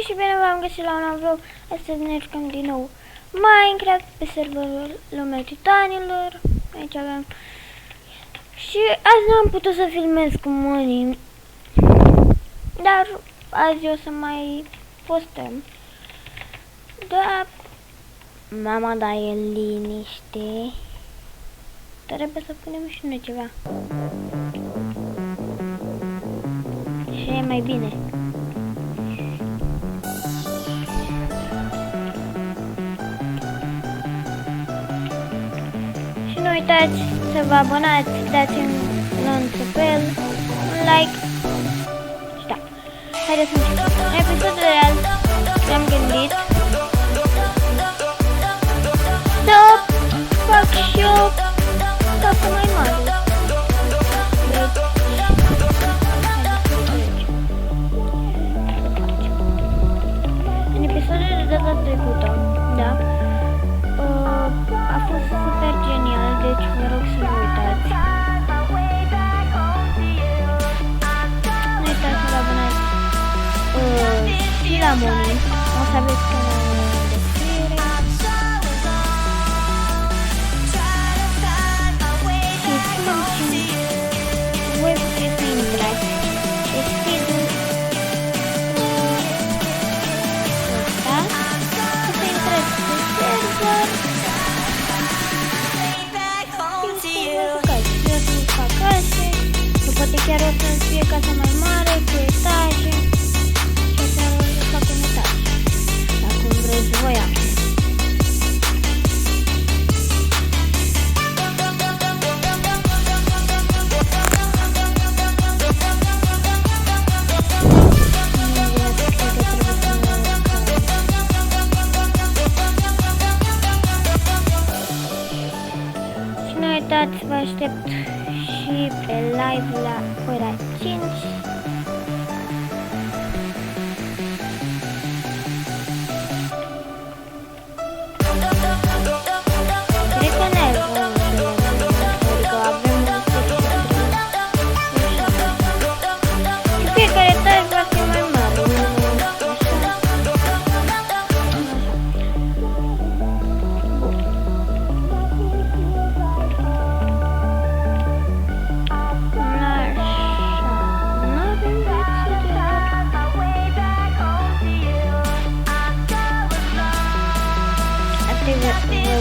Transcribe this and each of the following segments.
și bine v-am găsit la un nou vlog. Astăzi ne jucăm din nou Minecraft pe serverul Lumea Titanilor. Aici avem. Și azi nu am putut să filmez cu Moni, dar azi o să mai postăm. Da, mama, da, e liniște. Trebuie să punem și noi ceva. Și e mai bine. Și nu uitați să vă abonați, dați un lanț pe el, un like. Și da, haideți să începem. În episodul de azi ne-am gândit să fac și eu casă mai mare. În episodul de data trecută, da, a fost super genial, deci vă rog să nu uitați. Nu uitați să vă abonați și la Moni, o să aveți canalul în descriere. Și spuneți voi puteți să intrați. Deschidul ăsta și să intrați pe server. Case, sau poate chiar o să fie casa mai mare, cu etaje și o să fac un etaj, dacă vreți voi așa. Și nu uitați, vă aștept și pe live la ora 5. Cred că ne vom adică avem și fiecare etaj va fi mai mare.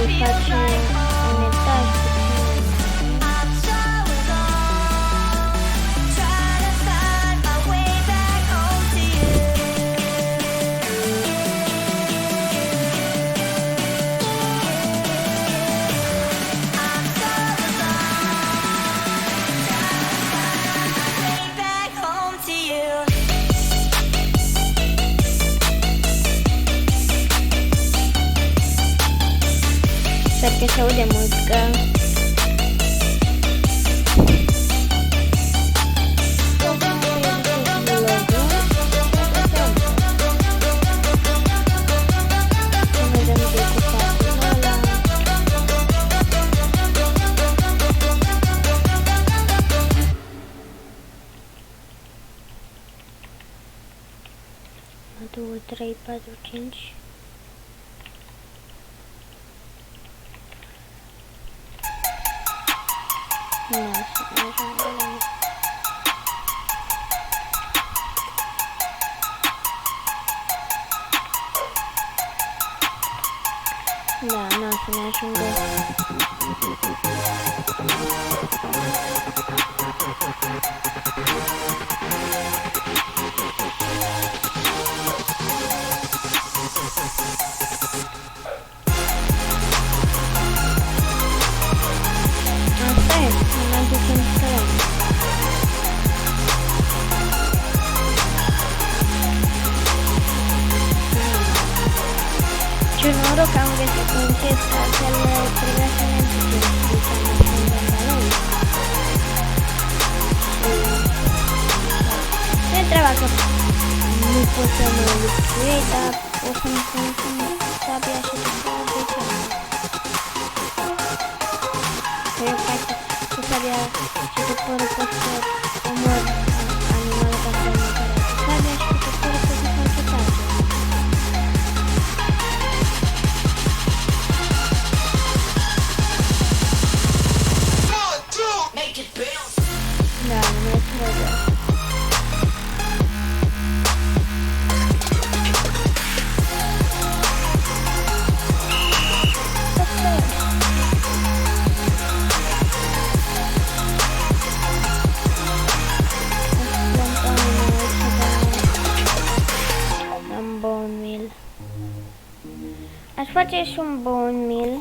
Voi face un etaj sper că se aude muzică. Două, 3, 4, 5. Da, nu o să ne ajungă. Asta e, mă duc în stălă. Ce noroc am găsit un chest, altfel trebuia să ne ducem și treaba că nu pot să mă lucrez, dar o să-mi consum sabia și de ce. Că eu practic cu sabia și cu părul pot să omor animale ca să mă care cu sabia și cu părul pot să fac etaj. Aș face și un bone meal.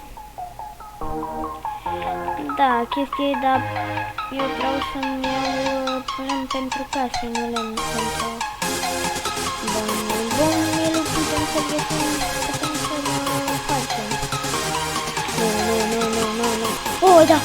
Da, chestie, dar eu vreau să-mi iau lemn pentru casă, nu lemn pentru bone meal. Bone meal putem să găsim, putem să-l facem. Nu. Oh, da!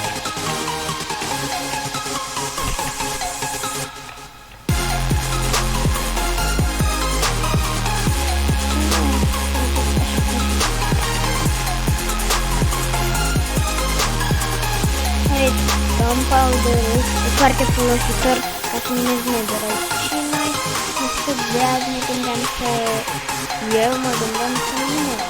Gunpowder e foarte folositor ca să minezi netherite. Și noi, nu știu, de azi ne gândeam să... Eu mă gândeam să minez.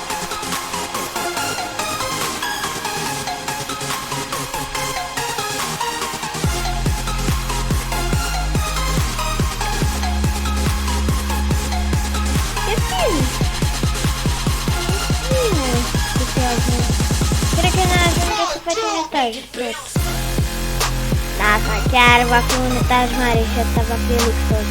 E bine! Cred că ne ajunge să facem etaj, tot. Asta chiar va fi un etaj mare și asta va fi luxos.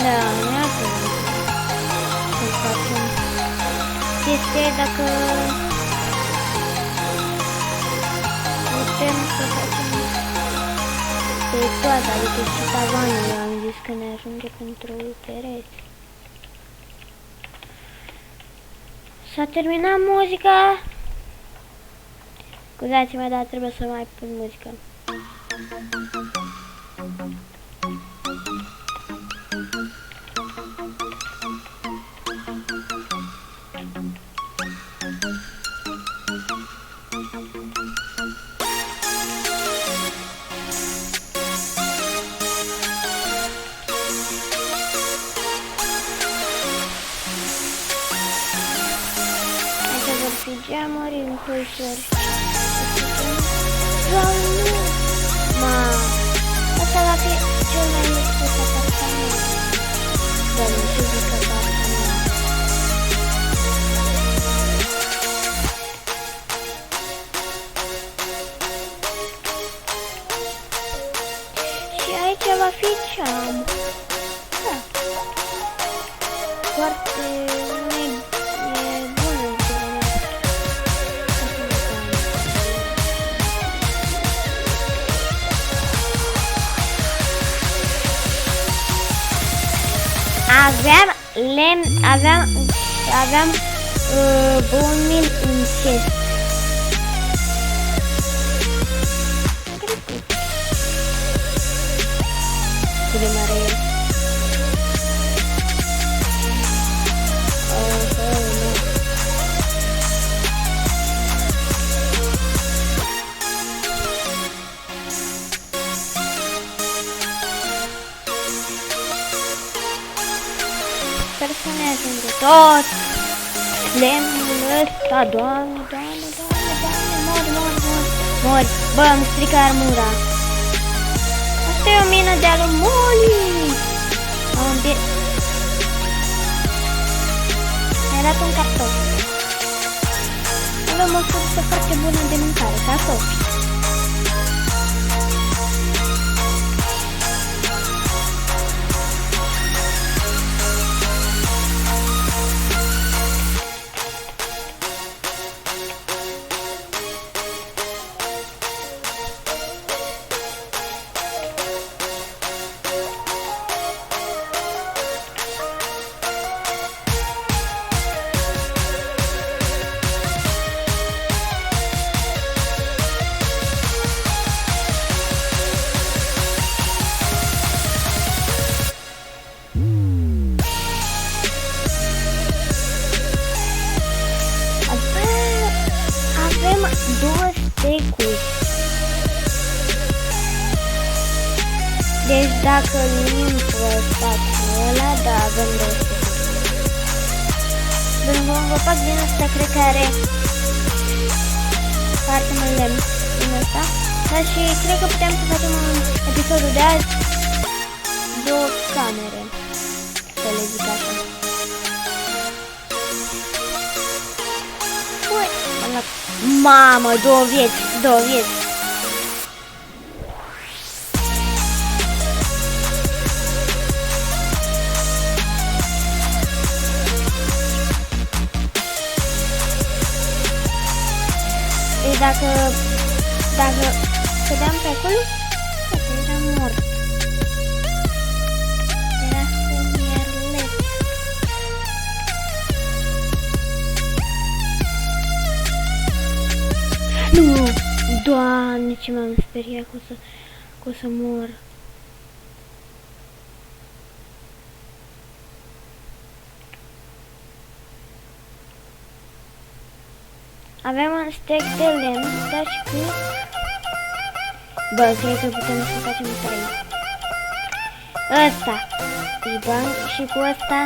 Da, ne-a să facem. Este dacă putem să facem pe toată, adică și tavanul, eu am zis că ne ajunge pentru pereți. S-a terminat muzica. Scuzați-mă, dar trebuie să mai pun muzică. Geamuri în cușuri. Asta va fi cel mai luxos apartament. Da, nu știu zic apartament. Și aici va fi ceam. Da. Foarte... Aveam lemn, aveam bone meal în chest. Cât de mare e? Sper să ne ajungă tot lemnul ăsta, doamne, mori, bă, îmi strică armura. Asta e o mină de aluminiu. Mi-a dat un cartof. Avem o sursă foarte bună de mâncare, cartofi. Două stecuri. Deci dacă unim pe stacul ăla, da, avem două stecuri. Pentru că un copac din ăsta cred că are foarte mult lemn din ăsta. Dar și cred că putem să facem în episodul de azi două camere, să le zic așa. Mamă, două vieți. Deci dacă cădeam pe acolo, eram mort. Era semierlet. Nu! Doamne, ce m-am speriat că o să mor. Avem un stack de lemn, dar și cu... Bă, cred că putem să facem 3. Ăsta. Și bang și cu ăsta.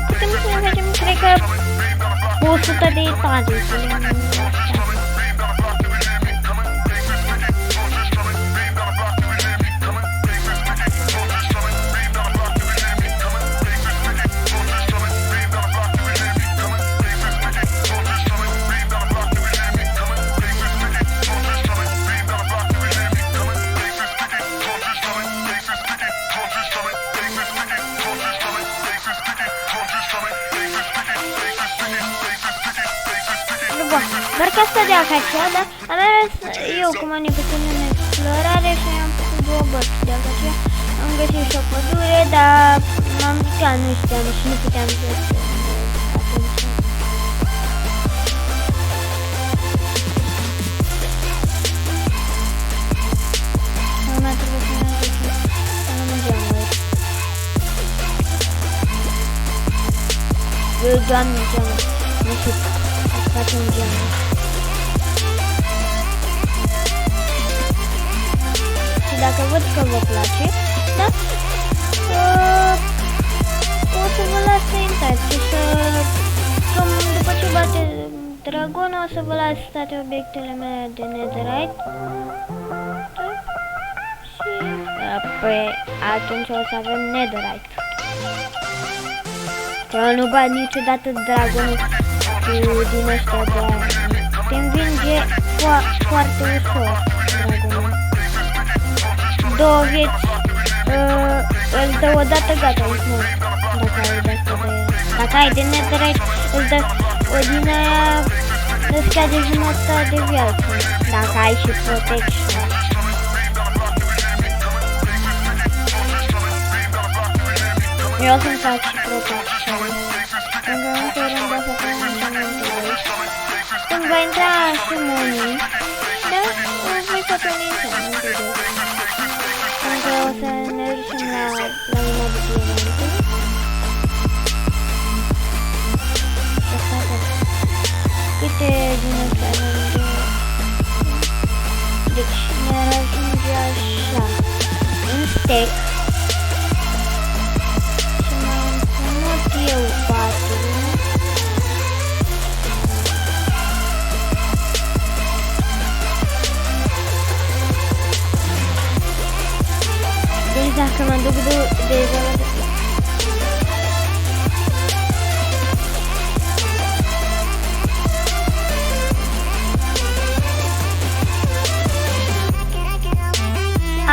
Putem să ne facem, cred că, 100 de etaje. Să le așa. Doar ca asta de acacia, dar am mers eu cum am neputut în explorare și am făcut 2 bărți de acacia. Am găsit și o pădure, dar m-am picat, nu știam și nu puteam să atunci. Nu mai trebuie să ne ducem, să nu geamuri. Doamne, geamuri, nu știu. Facem geamuri. Și dacă văd că vă place, da? O să vă las să intrați și să... După ce bate dragonul, o să vă las toate obiectele mele de netherite. Da? Și... Păi atunci o să avem netherite. Că nu bat niciodată dragonul din ăștia de aia. Te învinge foarte ușor dragonul. 2 vieți îl dă odată, gata, ești mort. Dacă ai de asta de... Dacă ai de netherite, îl dă o din aia, îți scade jumătate de viață. Dacă ai și protection. Eu o să-mi fac și protection. Încă în curând o să facem înțelementele. Când va intra și monii, da? O voi face un înțelement. Încă o să ne ducem la lumea de diamante. Câte din astea ajunge? Deci ne-ar ajunge așa. Un stack. Și mai împrumut eu 4. Deci dacă mă duc de zona de...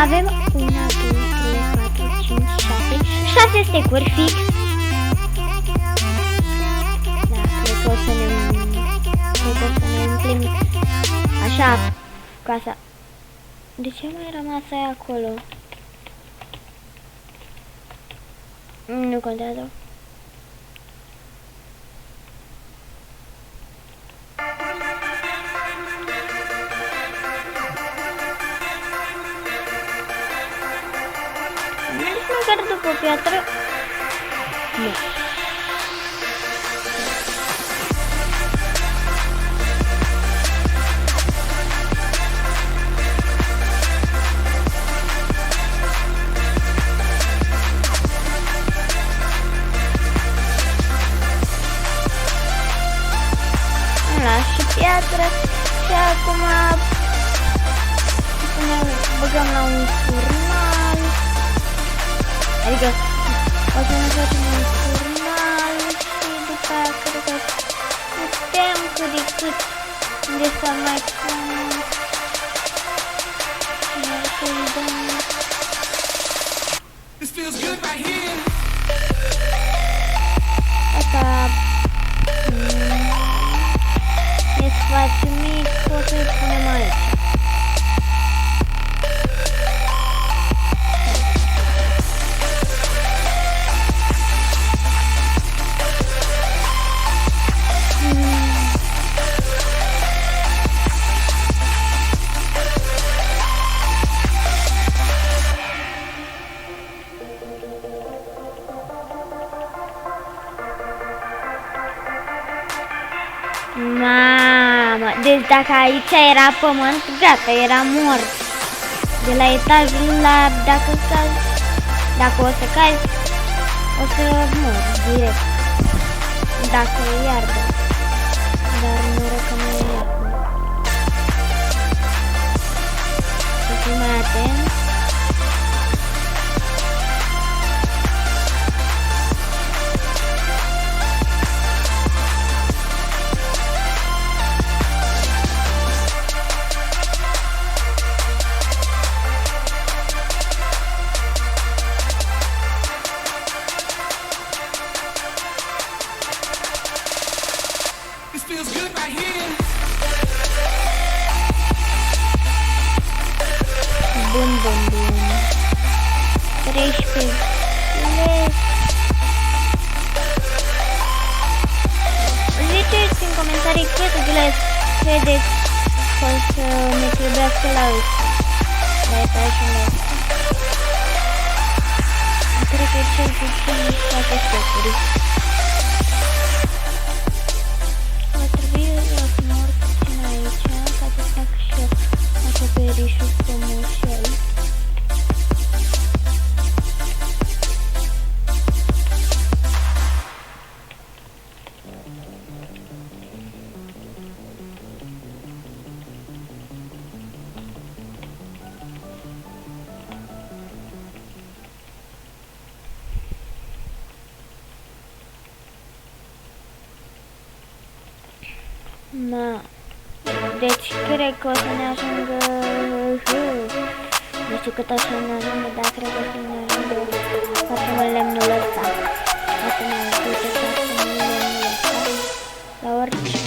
Avem 1, 2, 3, 4, 5, 6 stack-uri fix. Da, cred că o să ne umplem așa casa. De ce mai rămas aia acolo? Nu contează. Nici măcar după piatră. Nu. Și piatră Și acum ne băgăm la un furnal. Adică o să ne facem un furnal și după aia cred că putem cât de cât unde să mai punem. This feels good right here. Asta e spațiu mic, o să-i punem aici. Mamă, deci dacă aici era pământ, gata, era mort. De la etajul la, dacă o să cazi, o să mor direct. Dacă e iarbă. Dar noroc că nu e iarbă. Să fii mai atent. This feels good right here. Bun. 13 lei. Ziceți în comentarii câte bilet credeți că o să ne trebuiască la etajul ăsta. Cred că cel puțin 7 stocuri. Va trebui să mă urc puțin aici ca să fac și eu acoperișul frumușel. Da. Deci cred că o să ne ajungă. Nu știu cât o să ne ajungă, dar cred că o să ne ajungă foarte mult lemnul ăsta. O să ne ajute foarte mult lemnul ăsta. La orice.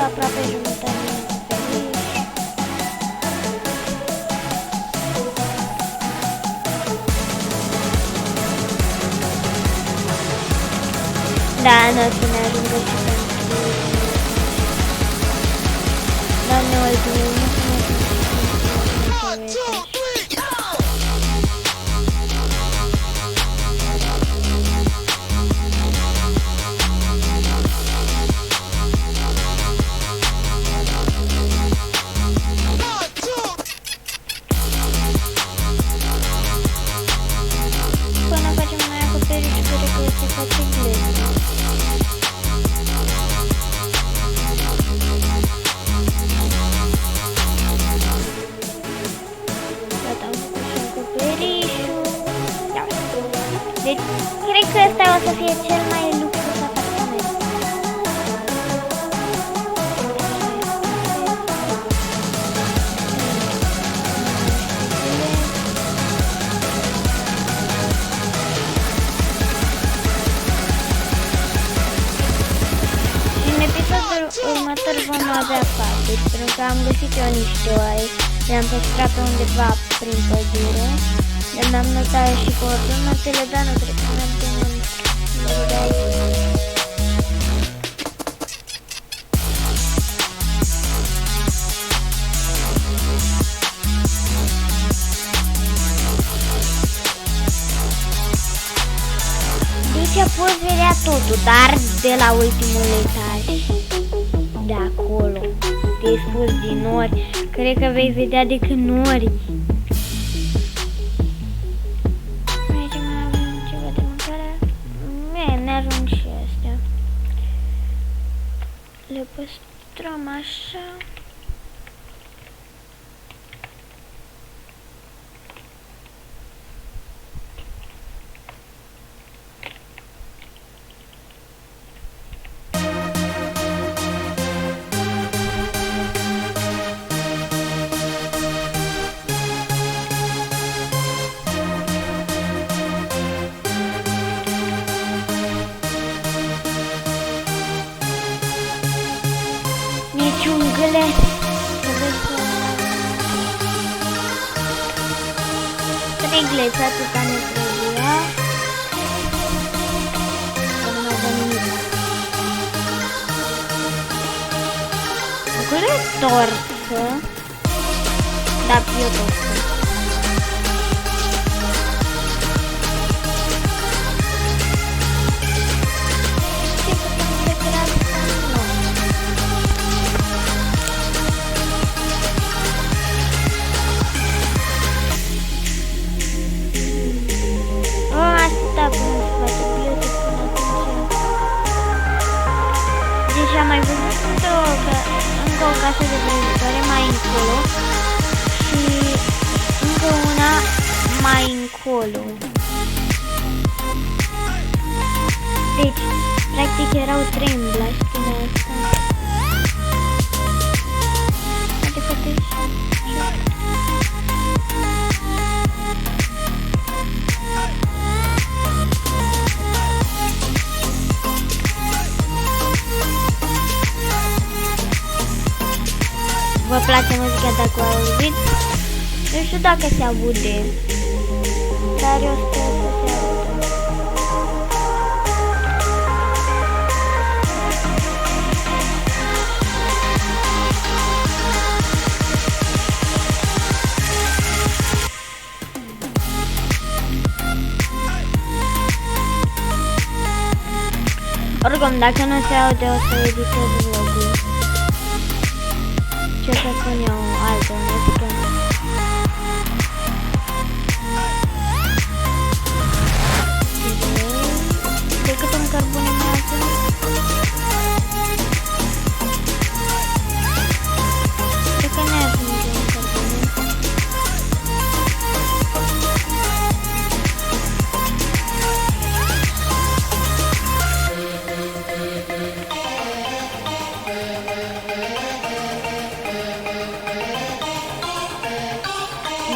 Aproape jumătate de aici. Da, nu o să ne ajungă și pentru... Doamne, uite, nu să ne ajungă și pentru... Deci, cred că ăsta o să fie cel mai luxus apartament. Și în episodul următor vom avea pace, pentru că am găsit eu niște oaie, le-am păstrat pe undeva prin pădure. Le-am notat și coordonatele, dar nu cred că mergem în locul de aici. Aici poți vedea totul, dar de la ultimul etaj. De acolo. De sus din nori. Cred că vei vedea decât nori. Aici mai avem ceva de mâncare. Ne ajung și astea. Le păstrăm așa. Ciungăle. Trigleț, atâta ne trebuia. Să nu mai dă nimic. Acolo e torsă. Da, e torsă. Ce putem să creăm? Deci am mai văzut încă o casă de vrăjitoare mai încolo și încă una mai încolo. Deci, practic erau 3 în blaștina asta. Vă place muzica dacă o auziți? Nu știu dacă se aude, dar eu sper să se audă. Oricum, dacă nu se aude, o să editez vlogul. Ce să pun eu altă muzică? Decât un cărbune mai altă. Cred că ne ajunge un cărbune.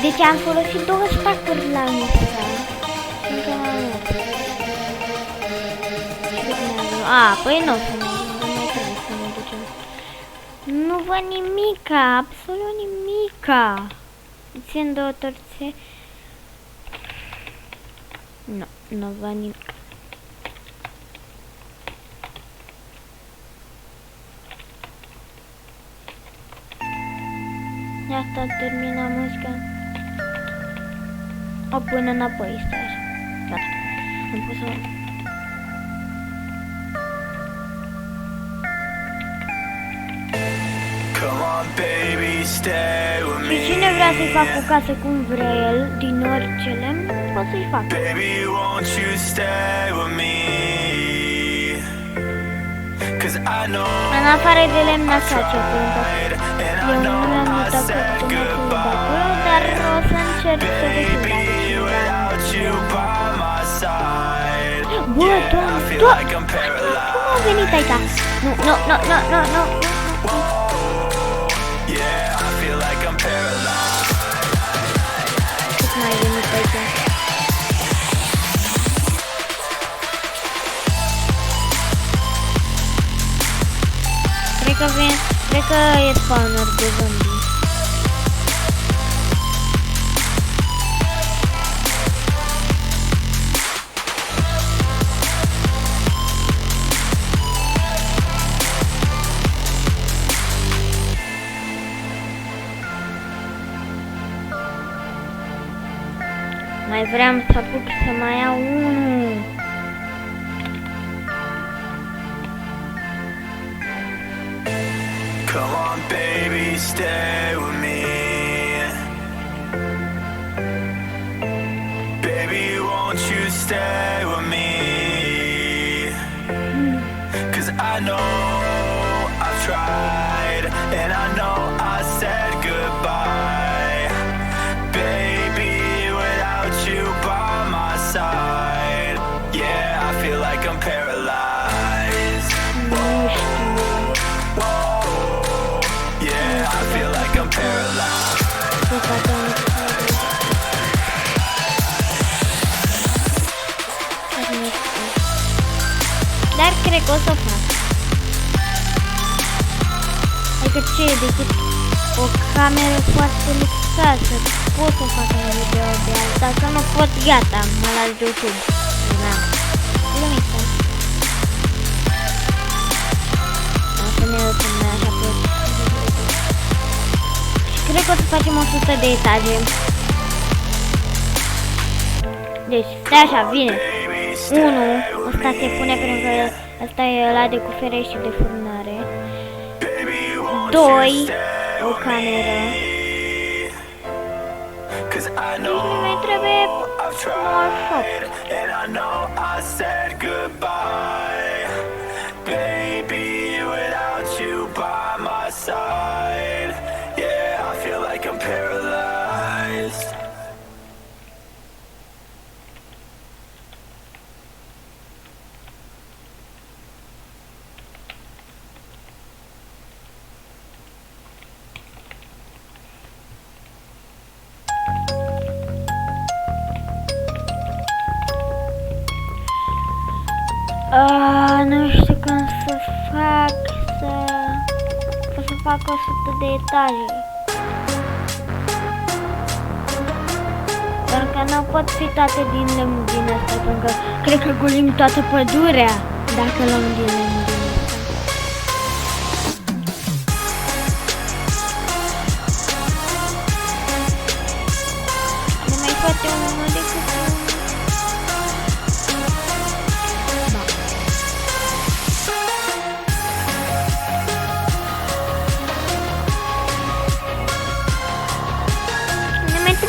Deci am folosit 2 stacuri la misa. Încă mai mult. Păi nu o să mai trebuie să ne ducem. Nu văd nimica, absolut nimica. Țin 2 torțe. Nu văd nimic. Asta termina muzica. O pun înapoi, stai așa. Gata. Am pus-o. Și cine vrea să-i fac o casă cum vrea el, din orice lemn, pot să-i fac. În afară de lemn așa ce pentru eu nu l-am mutat cu tomatul de acolo, dar o să încerc să găsim dacă cineva. Bă, Doamne, cum a venit aici? Nu. Cât mai a venit aici? Cred că e spawner de zombie. Mai vreau să apuc să mai iau unul. stay with me? Baby, won't you stay with me? 'Cause I know I've tried, and I know I said goodbye. Baby, without you by my side, yeah, I feel like I'm paralyzed. Whoa, yeah, I feel like I'm paralyzed. Dar cred că o să o fac. Adică ce e decât o cameră foarte luxoasă. Pot să fac un video de asta. Dacă nu pot, gata, mă las de YouTube. Da. Glumiță. O să ne lăsăm noi așa pe... Și cred că o să facem 100 de etaje. Deci, stai așa, vine. 1, ăsta se pune pentru că ăsta e ăla de cu ferești de furnare. 2, o cameră. Și mai trebuie moșop. Nu știu cum să fac să fac 100 de etaje. Pentru că nu pot fi toate din lemn din asta, pentru că cred că golim toată pădurea dacă luăm din lemn din asta. Ne mai face unul decât unul.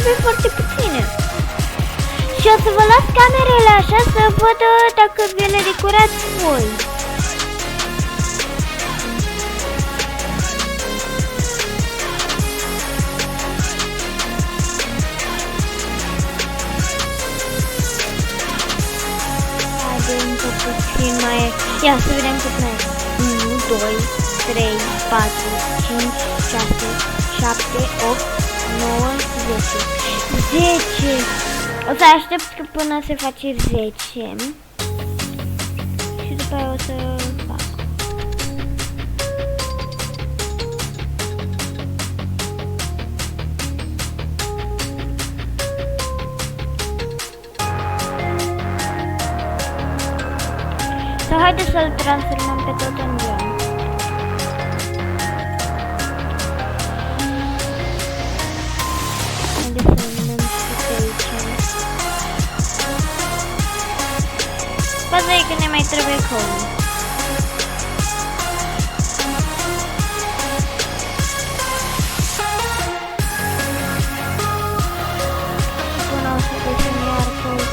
Trebuie foarte puține. Și o să vă las camerele așa să văd dacă vi le decorați voi. Haide încă puțin mai... Ia să vedem cât mai e. 1, 2, 3, 4, 5, 6, 7, 8, 9, 10. 10. O să aștept până se face 10. Și după aia o să fac. Sau haideți să-l transformăm pe tot în gen. Faza e că ne mai trebuie coul. Până o să găsim iar coul.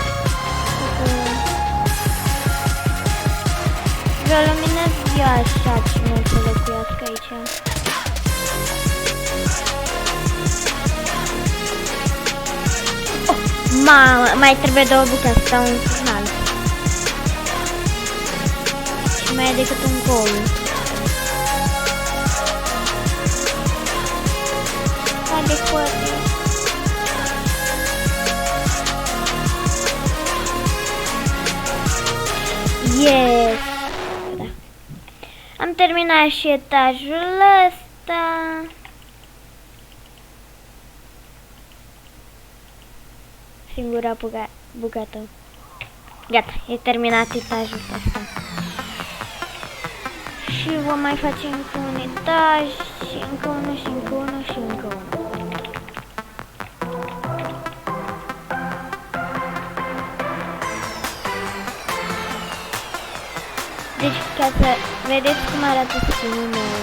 Vreau luminez eu așa cine să locuiască aici. Mamă, mai trebuie 2 bucăți sau un final. Și mai e decât un gol. Haide, poate. Yes! Da. Am terminat și etajul ăsta. Singura bucată. Gata, e terminat etajul ăsta. Și vom mai face încă un etaj, și încă unul, și încă unul, și încă unul. Deci, ca să vedeți cum arată skin-ul meu.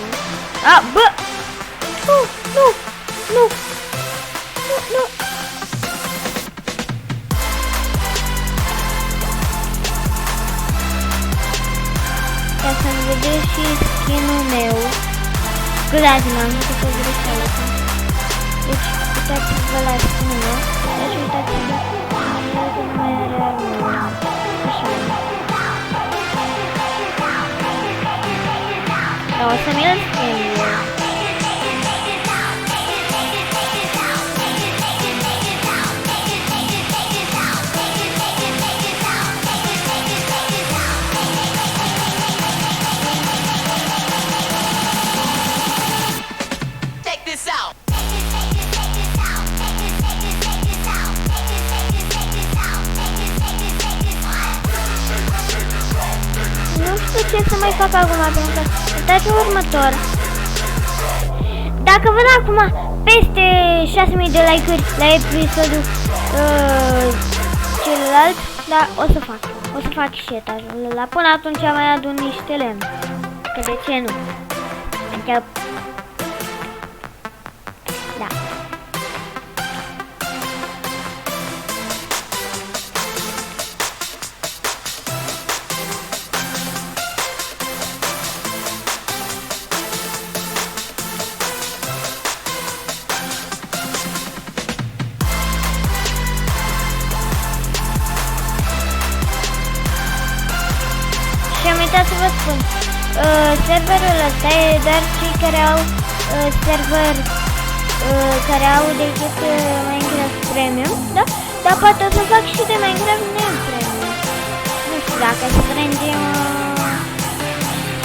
A, bă! Nu! Nu! Nu! Nu! Ca să-mi vedeți și skin-ul meu. Scuzați-mă, am făcut o greșeală. Deci, uitați-vă la skin-ul meu. Deci, uitați-vă că nu mai are armură. Așa e. Dar o să mi-l schimb eu. Nu știu ce să mai fac acum, pentru că uitați următor. Dacă văd acum peste 6.000 de like-uri la episodul celălalt, da, o să fac și etajul ăla. Până atunci mai adun niște lemn. Că de ce nu? Adică... Da. Și am uitat să vă spun, serverul ăsta e doar cei care au server care au decât Minecraft Premium, da? Dar poate o să fac și de Minecraft non-Premium. Nu știu dacă strângem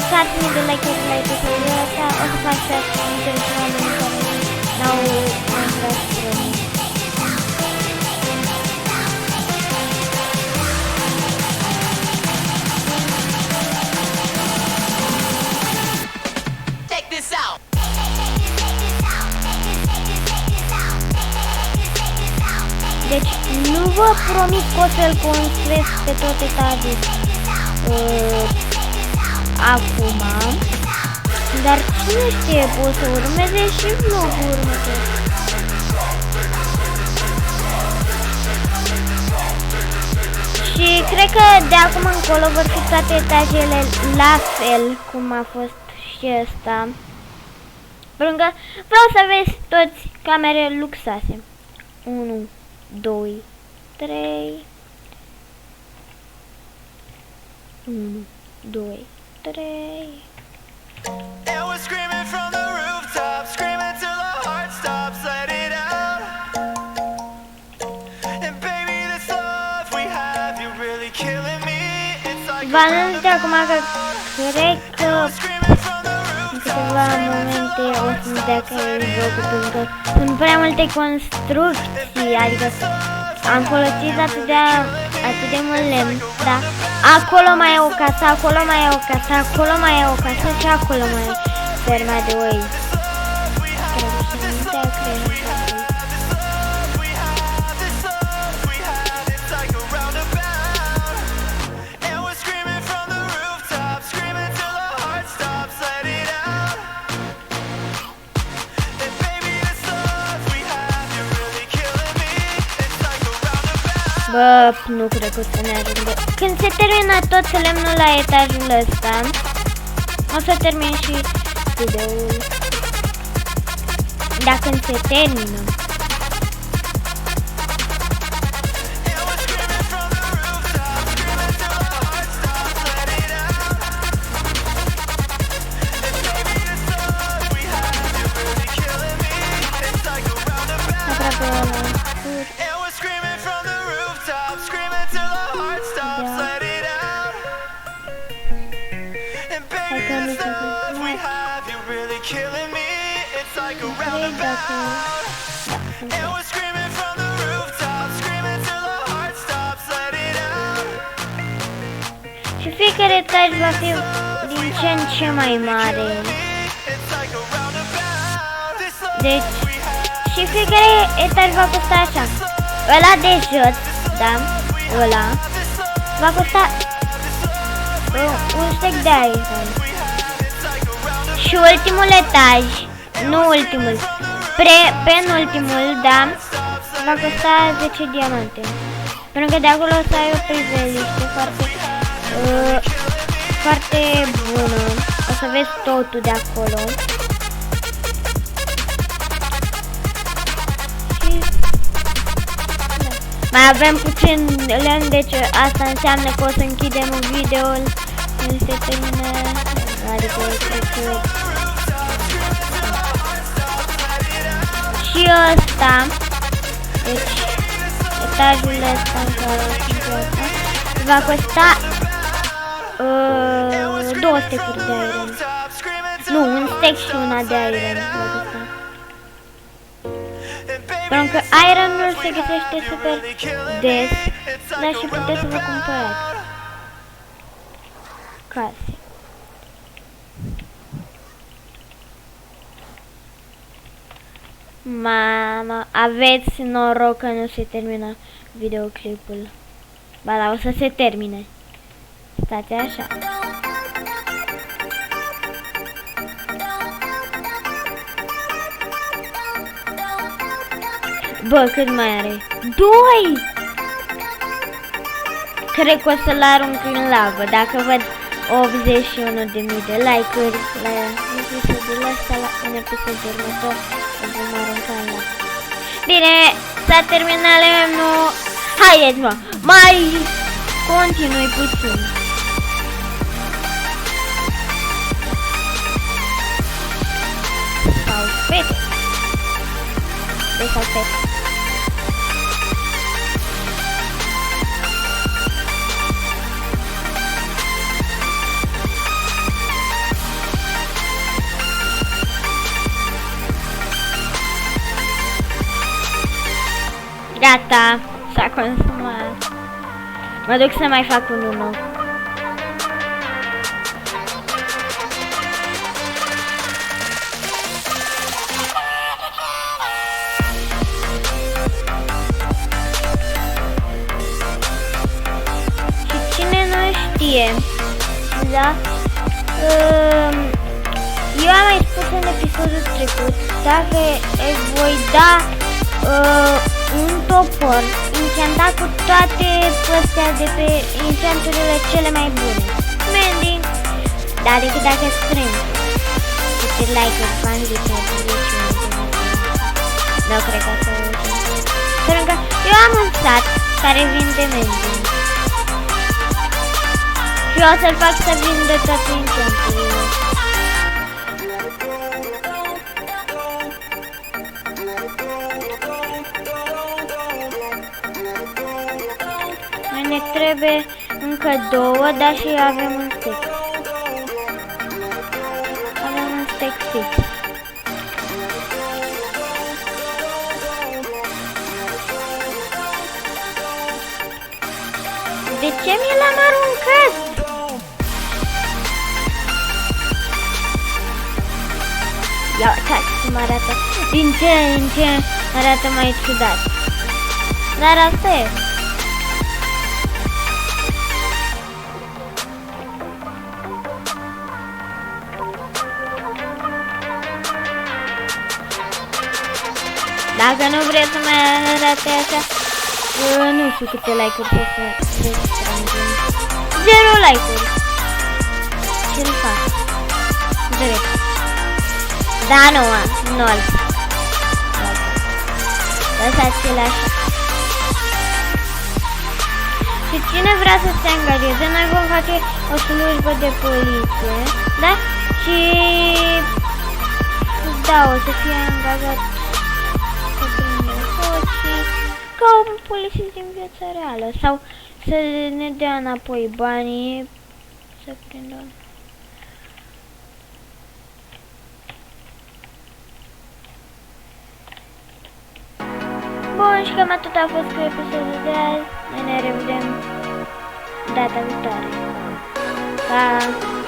6.000 de like-uri la episodul ăsta, o să fac și asta pentru oamenii care n-au Minecraft Premium. Deci nu vă promit că o să-l construiesc pe tot etajul acum, dar cine știe, pot să urmeze și vlogul următor. Și cred că de acum încolo vor fi toate etajele la fel cum a fost și ăsta. Pentru că vreau să vezi toți camere luxoase. 1, 2, 3. 1, 2, 3. And we're screaming from the rooftop, screaming till our heart stops, let it out. And baby, this love we have, you're really killing me. It's like Vă anunț de acum că cred că screaming from the în câteva momente o să-mi dea că e jocul, pentru că sunt prea multe construcții, adică am folosit atât de mult lemn, da? Acolo mai e o casă, acolo mai e o casă, acolo mai e o casă și acolo mai e ferma de oi. Cred că și nu te-a creat. Bă, nu cred că o să ne ajungă. Când se termină tot lemnul la etajul ăsta, o să termin și videoul. Dar când se termină. Aproape ăla. Și fiecare etaj va fi din ce în ce mai mare. Deci, și fiecare etaj va costa așa. Ăla de jos, da? Ăla va costa un stec de iPhone. Și ultimul etaj, nu ultimul, penultimul, da, va costa 10 diamante. Pentru că de acolo o să ai o priveliște foarte bună. O să vezi totul de acolo. Și mai avem puțin lemn, deci asta înseamnă că o să închidem videoul când se termină, adică cred că... Și ăsta, deci etajul ăsta în care va costa 2 stecuri de iron. Nu, un stec și una de iron va costa. Pentru că ironul se găsește super des, dar și puteți să vă cumpărați case. Mama, aveți noroc că nu se termină videoclipul. Ba da, o să se termine. Stați așa. Bă, cât mai are? 2! Cred că o să-l arunc în lavă. Dacă văd 81.000 de like-uri la episodul ăsta, în episodul următor, o vom arunca în lavă. Bine, s-a terminat lemnul. Haideți, mă, mai continui puțin. Salpete. De salpete. Gata, s-a consumat. Mă duc să mai fac unul nou. Și cine nu știe, da? Eu am mai spus în episodul trecut, dacă voi da un topor enchantat cu toate astea de pe enchanturile cele mai bune. Mending, dar decât dacă strâng câte like-uri, fani de pe nu cred că să pentru că eu am un sat care vinde mending și o să-l fac să vinde toate enchanturile. Ne trebuie încă 2, dar și avem un stick. Avem un stick fix. De ce mi l-am aruncat? Ia uitați cum arată. Din ce în ce arată mai ciudat. Dar asta e. Dacă nu vreți să mai arate așa, nu știu câte like-uri să se strângem. 0 like-uri. Ce-l fac? Drept. Da, nu, nul. Lăsați-l așa. Și cine vrea să se angajeze, noi vom face o slujbă de poliție, da? Și da, o să fie angajat ca un polițist din viața reală sau să ne dea înapoi banii să prindă. Bun, și cam atât a fost cu episodul de azi. Noi ne revedem data viitoare. Pa!